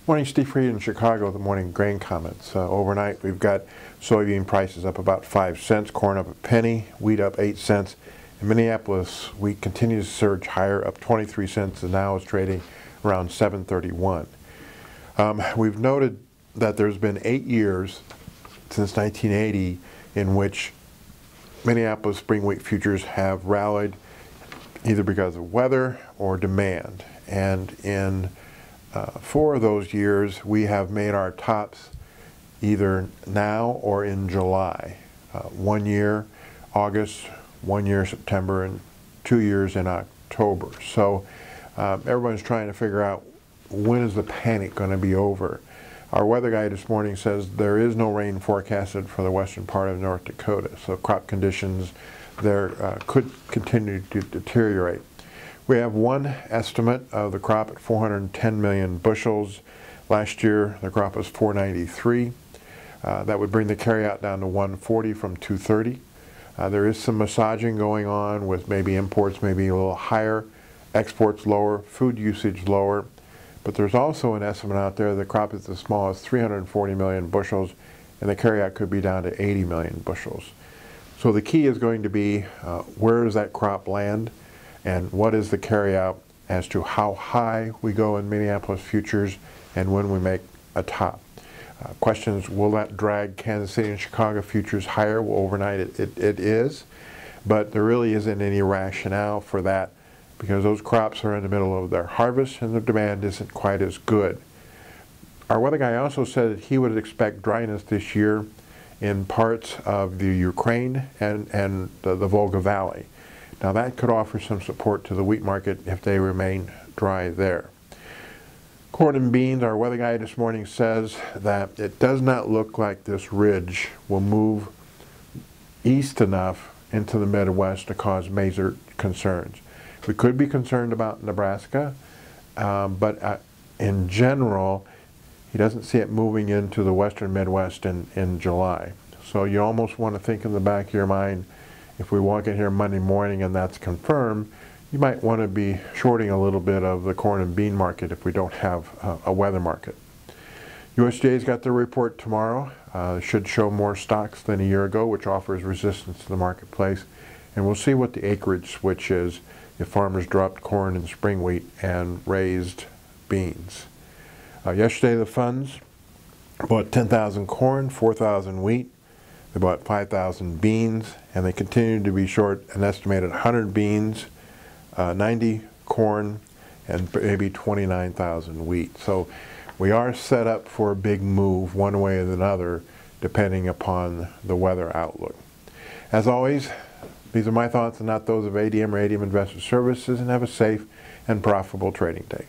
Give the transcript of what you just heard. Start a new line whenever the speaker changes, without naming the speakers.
Morning, Steve Freed in Chicago. The morning grain comments. Overnight, we've got soybean prices up about 5 cents, corn up a penny, wheat up 8 cents. In Minneapolis, wheat continues to surge higher, up 23 cents, and now is trading around $7.31. We've noted that there's been 8 years since 1980 in which Minneapolis spring wheat futures have rallied either because of weather or demand. And in 4 of those years, we have made our tops either now or in July. 1 year, August, 1 year, September, and 2 years in October. So everyone's trying to figure out, when is the panic going to be over? Our weather guy this morning says there is no rain forecasted for the western part of North Dakota, so crop conditions there could continue to deteriorate. We have one estimate of the crop at 410 million bushels. Last year, the crop was 493. That would bring the carryout down to 140 from 230. There is some massaging going on with maybe imports maybe a little higher, exports lower, food usage lower. But there's also an estimate out there the crop is as small as 340 million bushels, and the carryout could be down to 80 million bushels. So the key is going to be where does that crop land, and what is the carryout as to how high we go in Minneapolis futures and when we make a top. Questions, will that drag Kansas City and Chicago futures higher? Well, overnight it is, but there really isn't any rationale for that because those crops are in the middle of their harvest and the demand isn't quite as good. Our weather guy also said that he would expect dryness this year in parts of the Ukraine and the Volga Valley. Now that could offer some support to the wheat market if they remain dry there. Corn and beans, our weather guy this morning says that it does not look like this ridge will move east enough into the Midwest to cause major concerns. We could be concerned about Nebraska, but in general, he doesn't see it moving into the western Midwest in July. So you almost want to think in the back of your mind, if we walk in here Monday morning and that's confirmed, you might want to be shorting a little bit of the corn and bean market if we don't have a weather market. USDA's got their report tomorrow. Should show more stocks than a year ago, which offers resistance to the marketplace. And we'll see what the acreage switch is if farmers dropped corn and spring wheat and raised beans. Yesterday the funds bought 10,000 corn, 4,000 wheat. They bought 5,000 beans, and they continue to be short an estimated 100 beans, 90 corn, and maybe 29,000 wheat. So we are set up for a big move one way or another depending upon the weather outlook. As always, these are my thoughts and not those of ADM or ADM Investor Services, and have a safe and profitable trading day.